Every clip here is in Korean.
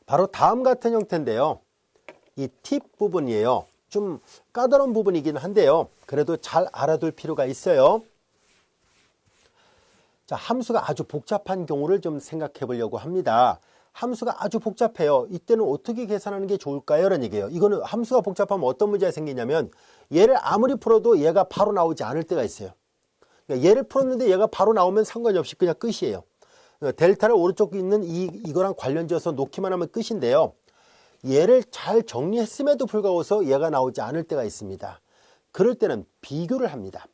바로 다음 같은 형태인데요. 이 팁 부분이에요. 좀 까다로운 부분이긴 한데요. 그래도 잘 알아둘 필요가 있어요. 자, 함수가 아주 복잡한 경우를 좀 생각해 보려고 합니다. 함수가 아주 복잡해요. 이때는 어떻게 계산하는 게 좋을까요? 라는 얘기예요. 이거는 함수가 복잡하면 어떤 문제가 생기냐면 얘를 아무리 풀어도 얘가 바로 나오지 않을 때가 있어요. 그러니까 얘를 풀었는데 얘가 바로 나오면 상관이 없이 그냥 끝이에요. 그러니까 델타를 오른쪽에 있는 이거랑 관련지어서 놓기만 하면 끝인데요. 얘를 잘 정리했음에도 불구하고 얘가 나오지 않을 때가 있습니다. 그럴 때는 비교를 합니다.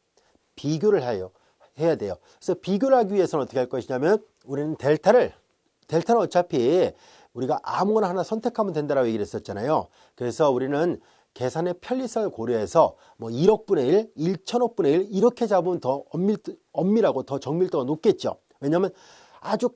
비교를 해야 돼요. 그래서 비교를 하기 위해서는 어떻게 할 것이냐면 우리는 델타는 어차피 우리가 아무거나 하나 선택하면 된다라고 얘기를 했었잖아요. 그래서 우리는 계산의 편리성을 고려해서 뭐 1억분의 1, 1천억분의 1 이렇게 잡으면 더 엄밀하고 더 정밀도가 높겠죠. 왜냐하면 아주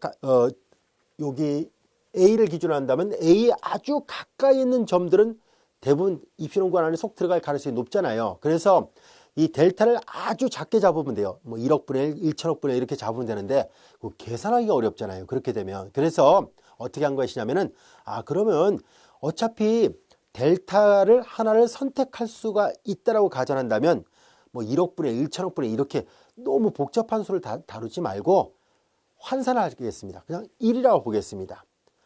여기 A를 기준으로 한다면 A에 아주 가까이 있는 점들은 대부분 입시론관 안에 속 들어갈 가능성이 높잖아요. 그래서 이 델타를 아주 작게 잡으면 돼요. 뭐 1억분의 1, 1천억분의 1 이렇게 잡으면 되는데 계산하기가 어렵잖아요. 그렇게 되면. 그래서 어떻게 한 것이냐면은 그러면 어차피 델타를 하나를 선택할 수가 있다라고 가정한다면 뭐 1억분의 1, 1천억분의 1 이렇게 너무 복잡한 수를 다루지 말고 환산을 하겠습니다. 그냥 1이라고 보겠습니다.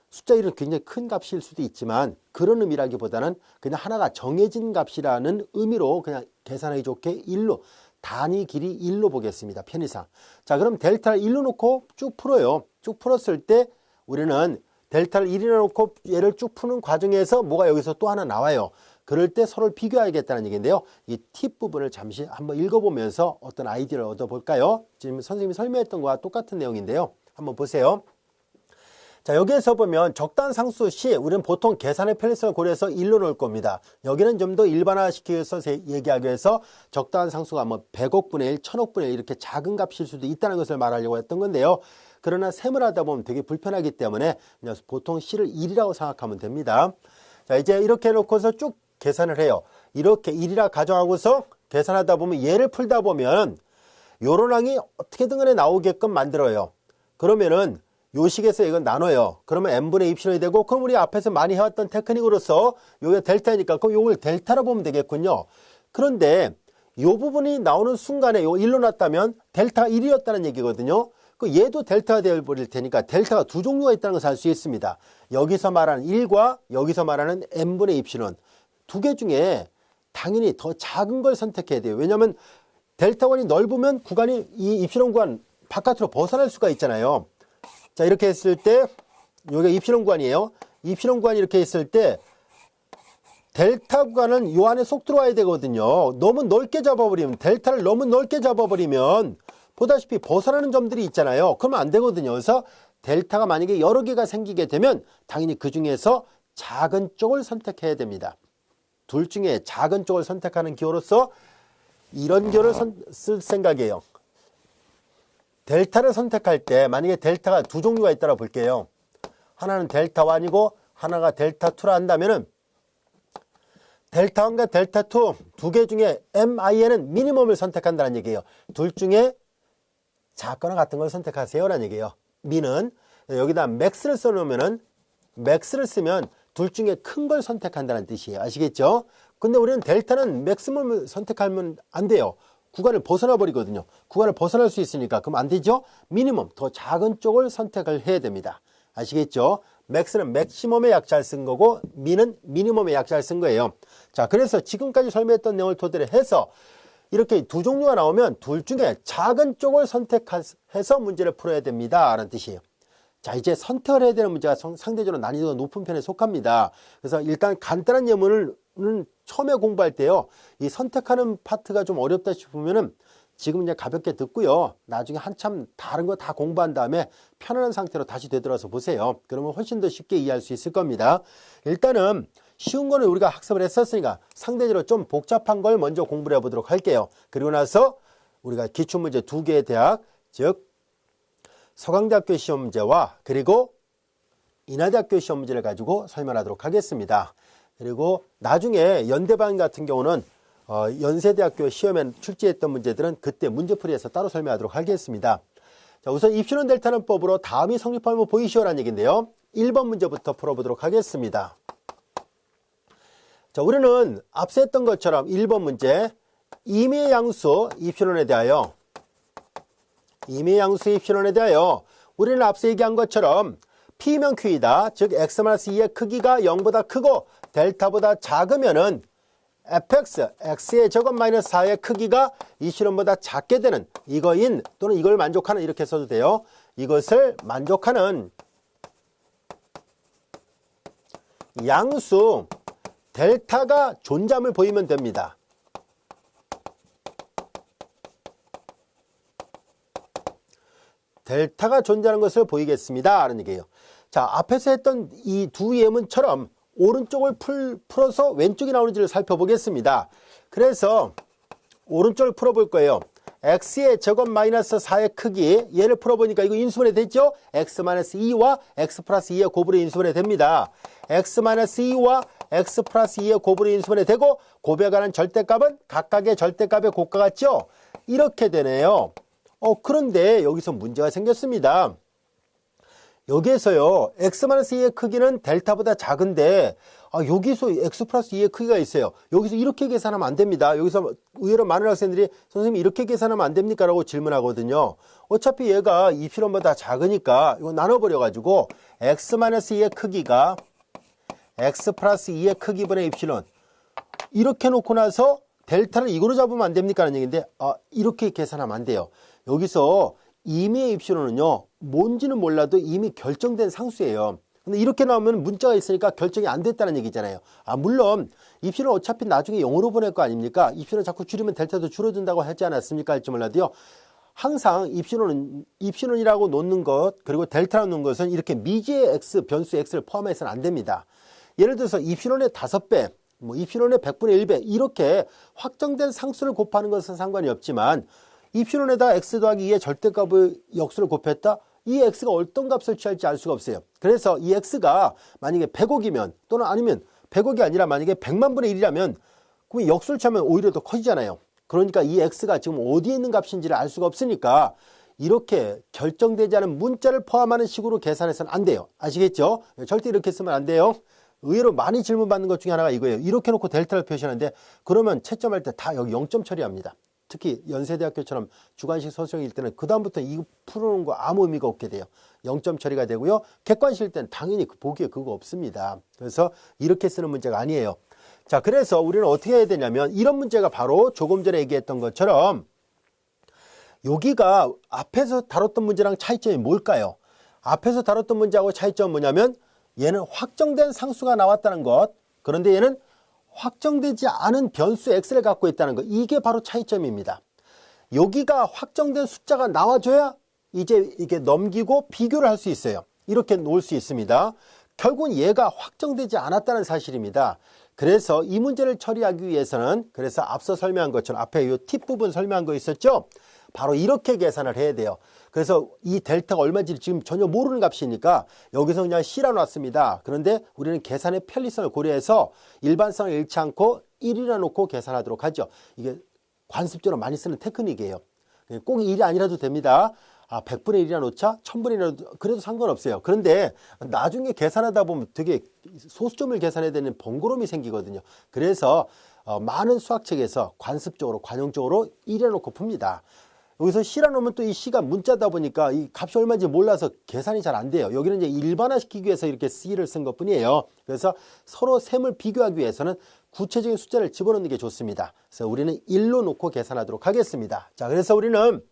숫자 1은 굉장히 큰 값일 수도 있지만 그런 의미라기보다는 그냥 하나가 정해진 값이라는 의미로 그냥 계산하기 좋게 1로 단위 길이 1로 보겠습니다. 편의상. 자, 그럼 델타를 1로 놓고 쭉 풀어요. 쭉 풀었을 때 우리는 델타를 1이라 놓고 얘를 쭉 푸는 과정에서 뭐가 여기서 또 하나 나와요. 그럴 때 서로를 비교해야겠다는 얘기인데요. 이 팁 부분을 잠시 한번 읽어보면서 어떤 아이디어를 얻어볼까요? 지금 선생님이 설명했던 거와 똑같은 내용인데요. 한번 보세요. 자, 여기에서 보면 적당한 상수 시 우리는 보통 계산의 편리성을 고려해서 1로 넣을 겁니다. 여기는 좀 더 일반화시키기 위해서 얘기하기 위해서 적당한 상수가 뭐 100억분의 1, 1000억분의 1 이렇게 작은 값일 수도 있다는 것을 말하려고 했던 건데요. 그러나 셈을 하다 보면 되게 불편하기 때문에 그냥 보통 C를 1이라고 생각하면 됩니다. 자, 이제 이렇게 해놓고서 쭉 계산을 해요. 이렇게 1이라 가정하고서 계산하다 보면 얘를 풀다 보면 요런 항이 어떻게든 간에 나오게끔 만들어요. 그러면은 요 식에서 이건 나눠요. 그러면 n분의 입실이 되고, 그럼 우리 앞에서 많이 해왔던 테크닉으로서 요게 델타니까 그럼 요걸 델타로 보면 되겠군요. 그런데 요 부분이 나오는 순간에 요 1로 놨다면 델타가 1이었다는 얘기거든요. 그 얘도 델타가 되어버릴 테니까 델타가 두 종류가 있다는 것을 알 수 있습니다. 여기서 말하는 1과 여기서 말하는 n분의 입실은 두 개 중에 당연히 더 작은 걸 선택해야 돼요. 왜냐하면 델타원이 넓으면 구간이 이 입실론 구간 바깥으로 벗어날 수가 있잖아요. 자, 이렇게 했을 때 여기가 입실론 구간이에요. 입실론 구간이 이렇게 했을 때 델타 구간은 요 안에 쏙 들어와야 되거든요. 너무 넓게 잡아버리면, 델타를 너무 넓게 잡아버리면 보다시피 벗어나는 점들이 있잖아요. 그러면 안 되거든요. 그래서 델타가 만약에 여러 개가 생기게 되면 당연히 그 중에서 작은 쪽을 선택해야 됩니다. 둘 중에 작은 쪽을 선택하는 기호로서 이런 기호를 쓸 생각이에요. 델타를 선택할 때 만약에 델타가 두 종류가 있다고 볼게요. 하나는 델타 1이고 하나가 델타 2라 한다면은 델타 1과 델타 2 두 개 중에 MIN은 미니멈을 선택한다는 얘기예요. 둘 중에 작거나 같은 걸 선택하세요 라는 얘기예요. 미는 여기다 맥스를 써놓으면은 맥스를 쓰면 둘 중에 큰 걸 선택한다는 뜻이에요. 아시겠죠? 근데 우리는 델타는 맥스멈을 선택하면 안 돼요. 구간을 벗어나 버리거든요. 구간을 벗어날 수 있으니까 그럼 안 되죠? 미니멈 더 작은 쪽을 선택을 해야 됩니다. 아시겠죠? 맥스는 맥시멈의 약자를 쓴 거고 미는 미니멈의 약자를 쓴 거예요. 자, 그래서 지금까지 설명했던 내용을 토대로 해서 이렇게 두 종류가 나오면 둘 중에 작은 쪽을 선택해서 문제를 풀어야 됩니다 라는 뜻이에요. 자, 이제 선택을 해야 되는 문제가 상대적으로 난이도가 높은 편에 속합니다. 그래서 일단 간단한 예문을 처음에 공부할 때요, 이 선택하는 파트가 좀 어렵다 싶으면은 지금 이제 가볍게 듣고요, 나중에 한참 다른 거 다 공부한 다음에 편안한 상태로 다시 되돌아서 보세요. 그러면 훨씬 더 쉽게 이해할 수 있을 겁니다. 일단은 쉬운 거는 우리가 학습을 했었으니까 상대적으로 좀 복잡한 걸 먼저 공부를 해보도록 할게요. 그리고 나서 우리가 기출문제 두 개의 대학, 즉 서강대학교 시험 문제와 그리고 인하대학교 시험 문제를 가지고 설명하도록 하겠습니다. 그리고 나중에 연대반 같은 경우는 연세대학교 시험에 출제했던 문제들은 그때 문제풀이에서 따로 설명하도록 하겠습니다. 자, 우선 입신원 델타는 법으로 다음이 성립하면 보이시오라는 얘기인데요. 1번 문제부터 풀어보도록 하겠습니다. 자, 우리는 앞서 했던 것처럼 1번 문제 임의의 양수 입신원에 대하여 우리는 앞서 얘기한 것처럼 P면 Q이다. 즉 X-2의 크기가 0보다 크고 델타보다 작으면은 fx, x의 제곱 마이너스 4의 크기가 이 실험보다 작게 되는 이거인 또는 이걸 만족하는 이렇게 써도 돼요. 이것을 만족하는 양수 델타가 존재함을 보이면 됩니다. 델타가 존재하는 것을 보이겠습니다 라는 얘기예요. 자, 앞에서 했던 이 두 예문처럼 오른쪽을 풀어서 왼쪽이 나오는지를 살펴보겠습니다. 그래서 오른쪽을 풀어볼 거예요. x의 제곱 마이너스 4의 크기, 얘를 풀어보니까 이거 인수분해 됐죠? x-2와 x 플러스 2의 곱으로 인수분해 됩니다. x-2와 x 플러스 2의 곱으로 인수분해 되고 곱에 관한 절대값은 각각의 절대값의 곱과 같죠? 이렇게 되네요. 그런데 여기서 문제가 생겼습니다. 여기에서요, x-2의 크기는 델타보다 작은데 여기서 x 플러스 2의 크기가 있어요. 여기서 이렇게 계산하면 안 됩니다. 여기서 의외로 많은 학생들이 선생님 이렇게 계산하면 안 됩니까? 라고 질문하거든요. 어차피 얘가 입실론보다 작으니까 이거 나눠버려 가지고 x-2의 크기가 x 플러스 2의 크기분의 입실론 이렇게 놓고 나서 델타를 이거로 잡으면 안 됩니까? 라는 얘기인데 이렇게 계산하면 안 돼요. 여기서 임의의 입실론은요, 뭔지는 몰라도 이미 결정된 상수예요. 근데 이렇게 나오면 문자가 있으니까 결정이 안 됐다는 얘기잖아요. 물론 입실은 어차피 나중에 0으로 보낼 거 아닙니까? 입실은 자꾸 줄이면 델타도 줄어든다고 하지 않았습니까? 할지 몰라도요. 항상 입실론이라고 놓는 것, 그리고 델타라고 놓는 것은 이렇게 미지의 x, 변수 x를 포함해서는 안 됩니다. 예를 들어서 입실론의 5배, 입실론의 100분의 1배 이렇게 확정된 상수를 곱하는 것은 상관이 없지만 입실론에다가 x 더하기 2의 절대값의 역수를 곱했다? 이 x가 어떤 값을 취할지 알 수가 없어요. 그래서 이 x가 만약에 100억이면 또는 아니면 100억이 아니라 만약에 100만 분의 1이라면 그럼 역수를 취하면 오히려 더 커지잖아요. 그러니까 이 x가 지금 어디에 있는 값인지를 알 수가 없으니까 이렇게 결정되지 않은 문자를 포함하는 식으로 계산해서는 안 돼요. 아시겠죠? 절대 이렇게 쓰면 안 돼요. 의외로 많이 질문받는 것 중에 하나가 이거예요. 이렇게 놓고 델타를 표시하는데 그러면 채점할 때 다 여기 0점 처리합니다. 특히 연세대학교처럼 주관식 서술형일 때는 그 다음부터 이거 풀어놓은 거 아무 의미가 없게 돼요. 0점 처리가 되고요. 객관식일 때는 당연히 보기에 그거 없습니다. 그래서 이렇게 쓰는 문제가 아니에요. 자, 그래서 우리는 어떻게 해야 되냐면 이런 문제가 바로 조금 전에 얘기했던 것처럼 여기가 앞에서 다뤘던 문제랑 차이점이 뭘까요? 앞에서 다뤘던 문제하고 차이점은 뭐냐면 얘는 확정된 상수가 나왔다는 것, 그런데 얘는 확정되지 않은 변수 x를 갖고 있다는 것, 이게 바로 차이점입니다. 여기가 확정된 숫자가 나와줘야 이제 이게 넘기고 비교를 할 수 있어요. 이렇게 놓을 수 있습니다. 결국은 얘가 확정되지 않았다는 사실입니다. 그래서 이 문제를 처리하기 위해서는 그래서 앞서 설명한 것처럼 앞에 이 팁 부분 설명한 거 있었죠? 바로 이렇게 계산을 해야 돼요. 그래서 이 델타가 얼마인지 지금 전혀 모르는 값이니까 여기서 그냥 C라 놨습니다. 그런데 우리는 계산의 편리성을 고려해서 일반성을 잃지 않고 1이라 놓고 계산하도록 하죠. 이게 관습적으로 많이 쓰는 테크닉이에요. 꼭 1이 아니라도 됩니다. 100분의 1이라 놓자 1000분의 1이라도 그래도 상관없어요. 그런데 나중에 계산하다 보면 되게 소수점을 계산해야 되는 번거로움이 생기거든요. 그래서 많은 수학책에서 관습적으로 관용적으로 1에 놓고 풉니다. 여기서 C라 놓으면 또 이 C가 문자다 보니까 이 값이 얼마인지 몰라서 계산이 잘 안 돼요. 여기는 이제 일반화시키기 위해서 이렇게 C를 쓴 것 뿐이에요. 그래서 서로 셈을 비교하기 위해서는 구체적인 숫자를 집어넣는 게 좋습니다. 그래서 우리는 1로 놓고 계산하도록 하겠습니다. 자, 그래서 우리는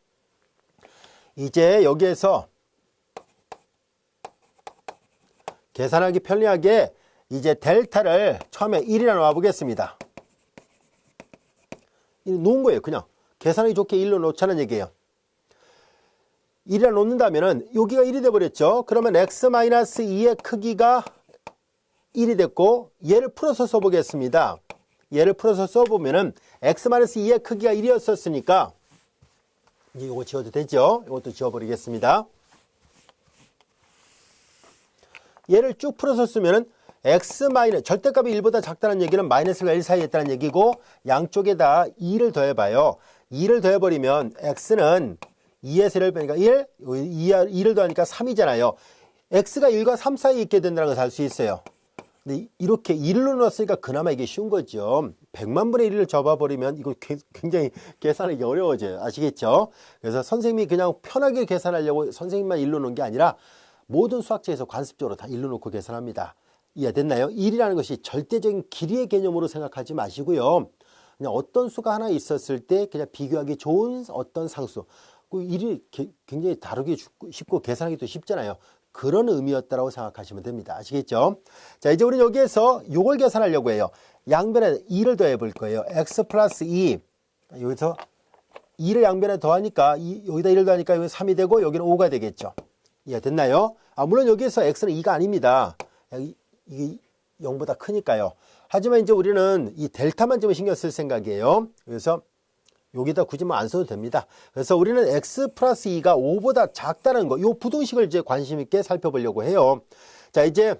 이제 여기에서 계산하기 편리하게 이제 델타를 처음에 1이라 놓아 보겠습니다. 놓은 거예요. 그냥 계산하기 좋게 1로 놓자는 얘기예요. 1이라 놓는다면은 여기가 1이 돼버렸죠. 그러면 x-2의 크기가 1이 됐고 얘를 풀어서 써보겠습니다. 얘를 풀어서 써보면은 x-2의 크기가 1이었었으니까 이거 지워도 되죠. 이것도 지워버리겠습니다. 얘를 쭉 풀어서 쓰면은 x 절대값이 1보다 작다는 얘기는 마이너스가 1 사이에 있다는 얘기고 양쪽에다 2를 더해봐요. 2를 더해버리면 x는 2에서 1을 빼니까 1, 2를 더하니까 3이잖아요. x가 1과 3 사이에 있게 된다는 것을 알 수 있어요. 근데 이렇게 1로 넣었으니까 그나마 이게 쉬운 거죠. 100만 분의 1을 접어버리면 이거 굉장히 계산하기 어려워져요. 아시겠죠? 그래서 선생님이 그냥 편하게 계산하려고 선생님만 1로 놓은 게 아니라 모든 수학자에서 관습적으로 다 1로 놓고 계산합니다. 이해됐나요? 1이라는 것이 절대적인 길이의 개념으로 생각하지 마시고요. 그냥 어떤 수가 하나 있었을 때 그냥 비교하기 좋은 어떤 상수. 그 1이 굉장히 다루기 쉽고 계산하기도 쉽잖아요. 그런 의미였다고 생각하시면 됩니다. 아시겠죠? 자, 이제 우리는 여기에서 이걸 계산하려고 해요. 양변에 2를 더해 볼 거예요. x 플러스 2. 여기서 2를 양변에 더하니까 여기다 1을 더하니까 여기 3이 되고 여기는 5가 되겠죠. 이해됐나요? 물론 여기에서 x는 2가 아닙니다. 이게 0보다 크니까요. 하지만 이제 우리는 이 델타만 좀 신경 쓸 생각이에요. 그래서 여기다 굳이 뭐 안 써도 됩니다. 그래서 우리는 x 플러스 2가 5보다 작다는 거, 이 부등식을 이제 관심 있게 살펴보려고 해요. 자, 이제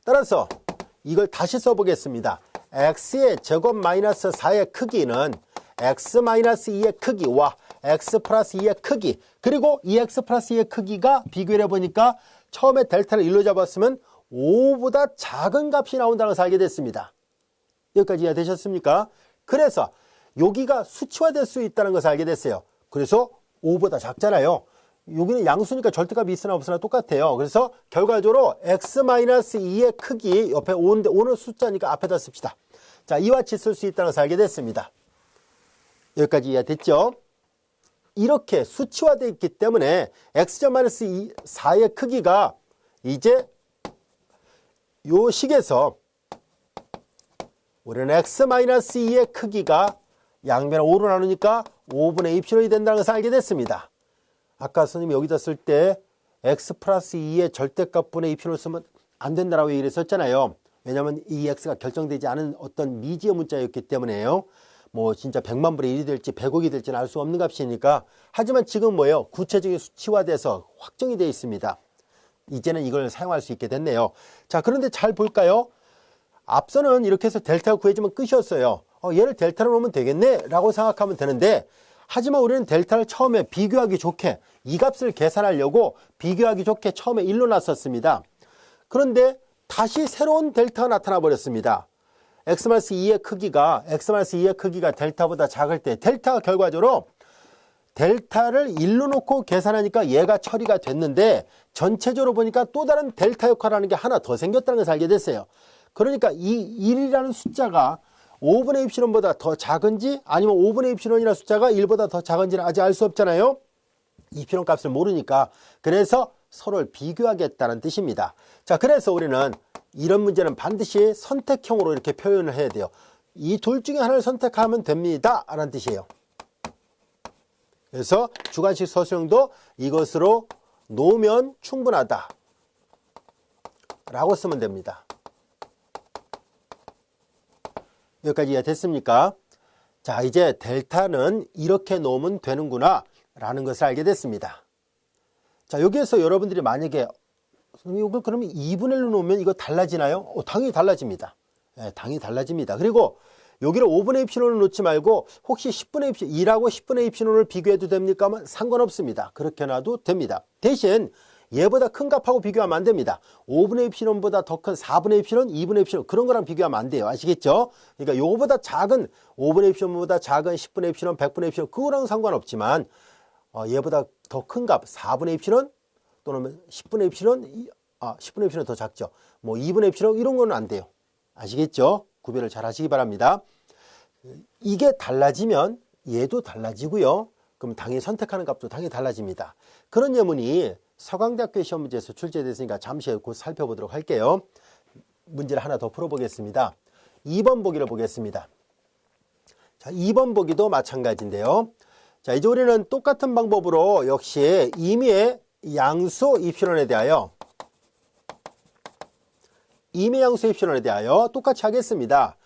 따라서 이걸 다시 써보겠습니다. x의 제곱 마이너스 4의 크기는 x 마이너스 2의 크기와 x 플러스 2의 크기, 그리고 이 x 플러스 2의 크기가 비교를 해보니까 처음에 델타를 1로 잡았으면 5보다 작은 값이 나온다는 것을 알게 됐습니다. 여기까지 이해되셨습니까? 그래서 여기가 수치화될 수 있다는 것을 알게 됐어요. 그래서 5보다 작잖아요. 여기는 양수니까 절대값이 있으나 없으나 똑같아요. 그래서 결과적으로 x-2의 크기 옆에 5인데 5는 숫자니까 앞에다 씁시다. 자, 이와 같이 쓸 수 있다는 것을 알게 됐습니다. 여기까지 이해됐죠? 이렇게 수치화되어 있기 때문에 x-4의 크기가 이제 요 식에서 우리는 x-2의 크기가 양변을 5로 나누니까 5분의 2π이 된다는 것을 알게 됐습니다. 아까 선생님이 여기다 쓸 때 x 플러스 2의 절대값분의 2π를 쓰면 안 된다라고 얘기를 했었잖아요. 왜냐하면 이 x가 결정되지 않은 어떤 미지의 문자였기 때문에요. 뭐 진짜 100만 분의 1이 될지 100억이 될지는 알 수 없는 값이니까. 하지만 지금 뭐예요? 구체적인 수치화돼서 확정이 되어 있습니다. 이제는 이걸 사용할 수 있게 됐네요. 자, 그런데 잘 볼까요? 앞서는 이렇게 해서 델타가 구해지면 끝이었어요. 얘를 델타로 놓으면 되겠네 라고 생각하면 되는데, 하지만 우리는 델타를 처음에 비교하기 좋게 이 값을 계산하려고 비교하기 좋게 처음에 1로 놨었습니다. 그런데 다시 새로운 델타가 나타나 버렸습니다. x-2의 크기가 델타보다 작을 때 델타가 결과적으로 델타를 1로 놓고 계산하니까 얘가 처리가 됐는데, 전체적으로 보니까 또 다른 델타 역할을 하는 게 하나 더 생겼다는 것을 알게 됐어요. 그러니까 이 1이라는 숫자가 5분의 입실론보다 더 작은지 아니면 5분의 입실론이라는 숫자가 1보다 더 작은지는 아직 알 수 없잖아요. 입실론 값을 모르니까. 그래서 서로를 비교하겠다는 뜻입니다. 자, 그래서 우리는 이런 문제는 반드시 선택형으로 이렇게 표현을 해야 돼요. 이 둘 중에 하나를 선택하면 됩니다 라는 뜻이에요. 그래서 주관식 서술형도 이것으로 놓으면 충분하다 라고 쓰면 됩니다. 여기까지 이해됐습니까? 자, 이제 델타는 이렇게 놓으면 되는구나 라는 것을 알게 됐습니다. 자, 여기에서 여러분들이 만약에 이걸 그러면 2분의 1로 놓으면 이거 달라지나요? 당연히 달라집니다. 네, 당연히 달라집니다. 그리고 여기를 5분의 입실론을 놓지 말고 혹시 10분의 입실, 2라고 10분의 입실론을 비교해도 됩니까? 하면 상관없습니다. 그렇게 놔도 됩니다. 대신 얘보다 큰 값하고 비교하면 안 됩니다. 5분의 입실론보다 더 큰 4분의 입실론, 2분의 입실론 그런 거랑 비교하면 안 돼요. 아시겠죠? 그러니까 요거보다 작은 5분의 입실론보다 작은 10분의 입실론, 100분의 입실론 그거랑 상관없지만 얘보다 더 큰 값 4분의 입실론 또는 10분의 입실론, 10분의 입실론 더 작죠. 뭐 2분의 입실론 이런 거는 안 돼요. 아시겠죠? 구별을 잘 하시기 바랍니다. 이게 달라지면 얘도 달라지고요. 그럼 당연히 선택하는 값도 당연히 달라집니다. 그런 예문이 서강대학교 시험 문제에서 출제됐으니까 잠시 후에 곧 살펴보도록 할게요. 문제를 하나 더 풀어보겠습니다. 2번 보기를 보겠습니다. 자, 2번 보기도 마찬가지인데요. 자, 이제 우리는 똑같은 방법으로 역시 임의의 양수 입실론에 대하여 똑같이 하겠습니다.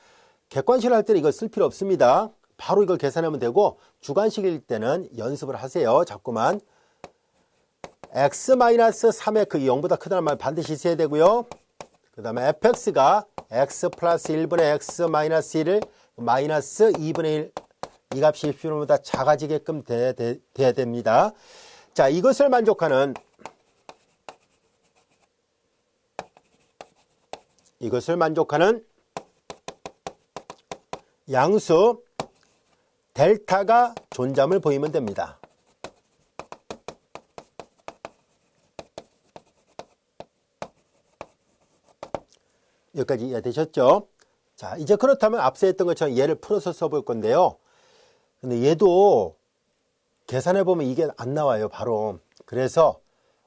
객관식을 할 때는 이걸 쓸 필요 없습니다. 바로 이걸 계산하면 되고, 주관식일 때는 연습을 하세요. 자꾸만 x-3의 크기 0보다 크다는 말 반드시 있어야 되고요. 그 다음에 fx가 x 플러스 1분의 x 마이너스 1을 마이너스 2분의 1 이 값이 10보다 작아지게끔 돼야 됩니다. 자, 이것을 만족하는 양수 델타가 존재함을 보이면 됩니다. 여기까지 이해되셨죠? 자, 이제 그렇다면 앞서 했던 것처럼 얘를 풀어서 써볼 건데요. 근데 얘도 계산해보면 이게 안 나와요, 바로. 그래서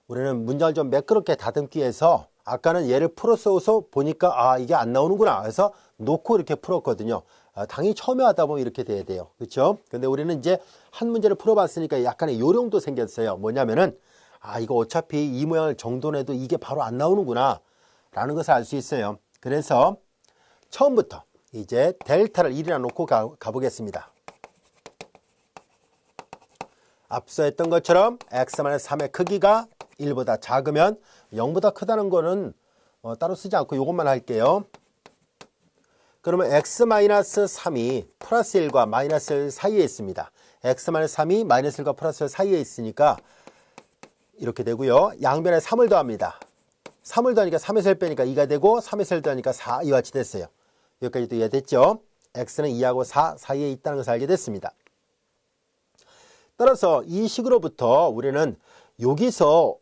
우리는 문장을 좀 매끄럽게 다듬기 위해서 아까는 얘를 풀어 써서 보니까 이게 안 나오는구나. 그래서 놓고 이렇게 풀었거든요. 당연히 처음에 하다 보면 이렇게 돼야 돼요. 그렇죠? 근데 우리는 이제 한 문제를 풀어봤으니까 약간의 요령도 생겼어요. 뭐냐면은 이거 어차피 이 모양을 정돈해도 이게 바로 안 나오는구나 라는 것을 알 수 있어요. 그래서 처음부터 이제 델타를 1이나 놓고 가보겠습니다. 앞서 했던 것처럼 x-3의 크기가 1보다 작으면 0보다 크다는 거는 따로 쓰지 않고 이것만 할게요. 그러면 x-3이 플러스 1과 마이너스 1 사이에 있습니다. x-3이 마이너스 1과 플러스 1 사이에 있으니까 이렇게 되고요. 양변에 3을 더합니다. 3을 더하니까 3에서 1 빼니까 2가 되고 3에서 1 더하니까 4 이와 같이 됐어요. 여기까지도 이해됐죠? x는 2하고 4 사이에 있다는 것을 알게 됐습니다. 따라서 이 식으로부터 우리는 여기서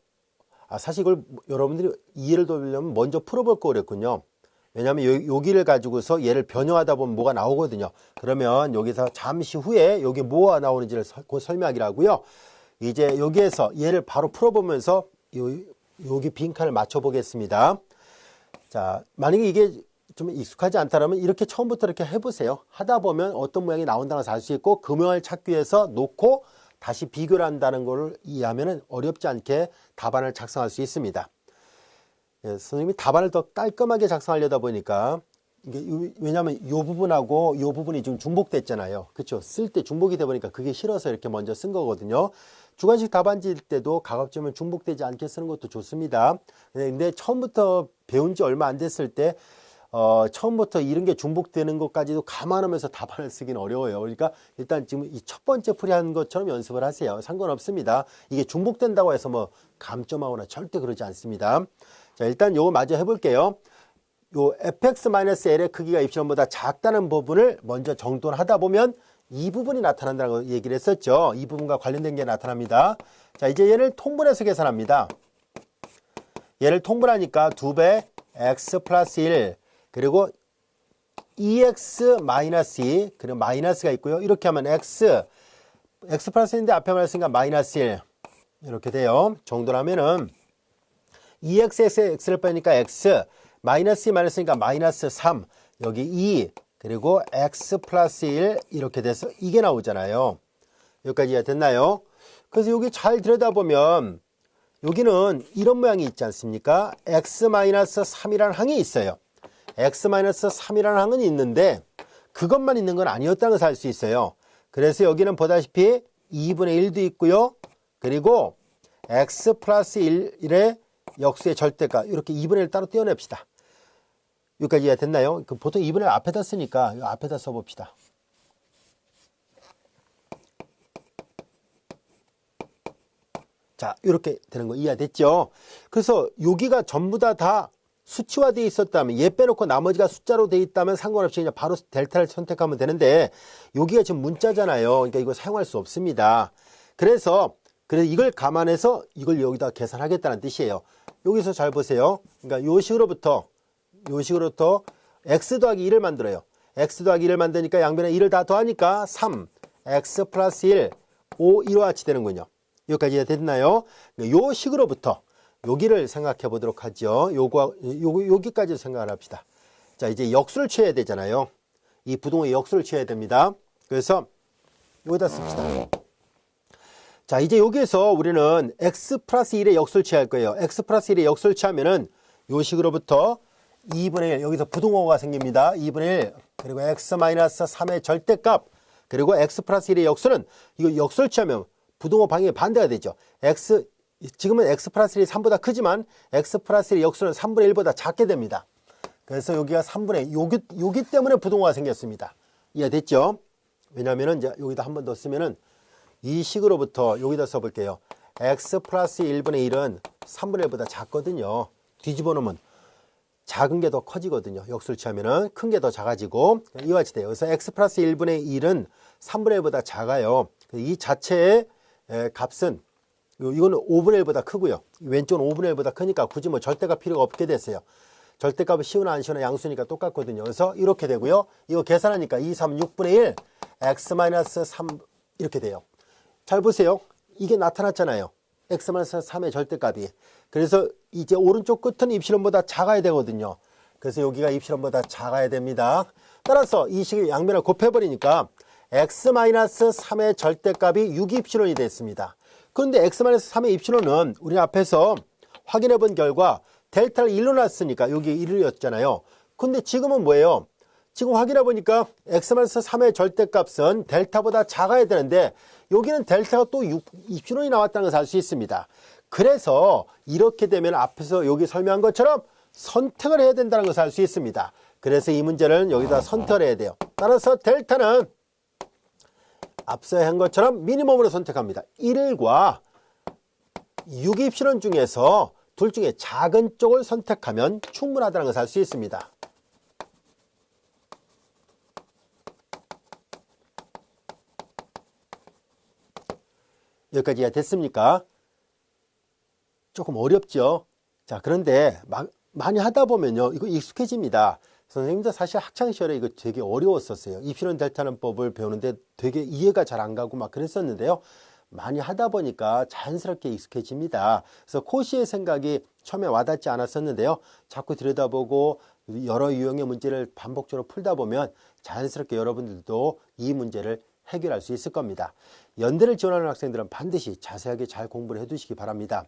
사실 이걸 여러분들이 이해를 돕으려면 먼저 풀어볼 거 그랬군요. 왜냐하면 여기를 가지고서 얘를 변형하다 보면 뭐가 나오거든요. 그러면 여기서 잠시 후에 여기 뭐가 나오는지를 곧 설명하기로 하고요. 이제 여기에서 얘를 바로 풀어보면서 여기 빈칸을 맞춰 보겠습니다. 자, 만약에 이게 좀 익숙하지 않다면 이렇게 처음부터 이렇게 해보세요. 하다 보면 어떤 모양이 나온다는 것을 알 수 있고 그 모양을 찾기 위해서 놓고 다시 비교를 한다는 걸 이해하면 어렵지 않게 답안을 작성할 수 있습니다. 예, 선생님이 답안을 더 깔끔하게 작성하려다 보니까 이게 왜냐하면 이 부분하고 이 부분이 좀 중복됐잖아요. 그렇죠? 쓸 때 중복이 돼 보니까 그게 싫어서 이렇게 먼저 쓴 거거든요. 주관식 답안지일 때도 가급적이면 중복되지 않게 쓰는 것도 좋습니다. 근데 처음부터 배운 지 얼마 안 됐을 때 처음부터 이런 게 중복되는 것까지도 감안하면서 답안을 쓰기는 어려워요. 그러니까 일단 지금 이 첫 번째 풀이한 것처럼 연습을 하세요. 상관없습니다. 이게 중복된다고 해서 뭐 감점하거나 절대 그러지 않습니다. 자, 일단 요거 마저 해볼게요. 요 fx-l의 크기가 입시론보다 작다는 부분을 먼저 정돈하다 보면 이 부분이 나타난다고 얘기를 했었죠. 이 부분과 관련된 게 나타납니다. 자, 이제 얘를 통분해서 계산합니다. 얘를 통분하니까 2배 x 플러스 1 그리고 2x-2 그리고 마이너스가 있고요. 이렇게 하면 x 플러스 1인데 앞에 말했으니까 마이너스 1 이렇게 돼요. 정돈하면은 2x에서 x를 빼니까 x 마이너스 2 마이너스니까 마이너스 3 여기 2 그리고 x 플러스 1 이렇게 돼서 이게 나오잖아요. 여기까지 이해 됐나요? 그래서 여기 잘 들여다보면 여기는 이런 모양이 있지 않습니까? x-3이라는 항이 있어요. x-3이라는 항은 있는데 그것만 있는 건 아니었다는 것을 알 수 있어요. 그래서 여기는 보다시피 2분의 1도 있고요. 그리고 x 플러스 1의 역수의 절대값 이렇게 2분의 1 따로 떼어냅시다. 여기까지 이해 됐나요? 보통 2분의 1 앞에다 쓰니까 이 앞에다 써봅시다. 자, 이렇게 되는 거 이해됐죠? 그래서 여기가 전부 다 수치화되어 있었다면 얘 빼놓고 나머지가 숫자로 되어 있다면 상관없이 그냥 바로 델타를 선택하면 되는데 여기가 지금 문자잖아요. 그러니까 이거 사용할 수 없습니다. 그래서 이걸 감안해서 이걸 여기다 계산하겠다는 뜻이에요. 여기서 잘 보세요. 그러니까 요 식으로부터 x 더하기 1을 만들어요. x 더하기 1을 만드니까 양변에 1을 다 더하니까 3 x 플러스 1 5 1과 같이 되는군요. 여기까지 됐나요? 요 식으로부터 여기를 생각해 보도록 하죠. 여기까지 생각을 합시다. 자, 이제 역수를 취해야 되잖아요. 이 부동의 역수를 취해야 됩니다. 그래서 여기다 씁시다. 자, 이제 여기에서 우리는 x 플러스 1의 역수를 취할 거예요. x 플러스 1의 역수를 취하면은 요 식으로부터 2분의 1 여기서 부동호가 생깁니다. 2분의 1 그리고 x 마이너스 3의 절대값 그리고 x 플러스 1의 역수는 이거 역수를 취하면 부동호 방향이 반대가 되죠. 지금은 x 플러스 1이 3보다 크지만 x 플러스 1의 역수는 3분의 1보다 작게 됩니다. 그래서 여기가 3분의 1 여기 때문에 부동호가 생겼습니다. 이해됐죠? 왜냐면은 이제 여기다 한 번 더 쓰면은 이 식으로부터 여기다 써볼게요. x 플러스 1분의 1은 3분의 1보다 작거든요. 뒤집어 놓으면 작은 게 더 커지거든요. 역수를 취하면은 큰 게 더 작아지고 이와 같이 돼요. 그래서 x 플러스 1분의 1은 3분의 1보다 작아요. 이 자체의 값은 이거는 5분의 1보다 크고요. 왼쪽은 5분의 1보다 크니까 굳이 뭐 절대가 필요가 없게 됐어요. 절대값은 시우나 안 시우나 양수니까 똑같거든요. 그래서 이렇게 되고요. 이거 계산하니까 2, 3, 6분의 1 x-3 이렇게 돼요. 잘 보세요. 이게 나타났잖아요. x-3의 절대값이. 그래서 이제 오른쪽 끝은 입실론보다 작아야 되거든요. 그래서 여기가 입실론보다 작아야 됩니다. 따라서 이 식의 양면을 곱해버리니까 x-3의 절대값이 6입실론이 됐습니다. 그런데 x-3의 입실론은 우리 앞에서 확인해 본 결과 델타를 1로 놨으니까 여기 1이었잖아요. 근데 지금은 뭐예요? 지금 확인해 보니까 x-3의 절대값은 델타보다 작아야 되는데 여기는 델타가 또 6입실론이 나왔다는 것을 알 수 있습니다. 그래서 이렇게 되면 앞에서 여기 설명한 것처럼 선택을 해야 된다는 것을 알 수 있습니다. 그래서 이 문제는 여기다 선택을 해야 돼요. 따라서 델타는 앞서 한 것처럼 미니멈으로 선택합니다. 1과 6입실론 중에서 둘 중에 작은 쪽을 선택하면 충분하다는 것을 알 수 있습니다. 여기까지가 됐습니까? 조금 어렵죠? 자, 그런데 많이 하다 보면요, 이거 익숙해집니다. 선생님도 사실 학창시절에 이거 되게 어려웠었어요. 입실론 델타는 법을 배우는데 되게 이해가 잘 안 가고 막 그랬었는데요. 많이 하다 보니까 자연스럽게 익숙해집니다. 그래서 코시의 생각이 처음에 와닿지 않았었는데요. 자꾸 들여다보고 여러 유형의 문제를 반복적으로 풀다 보면 자연스럽게 여러분들도 이 문제를 해결할 수 있을 겁니다. 연대를 지원하는 학생들은 반드시 자세하게 잘 공부를 해 두시기 바랍니다.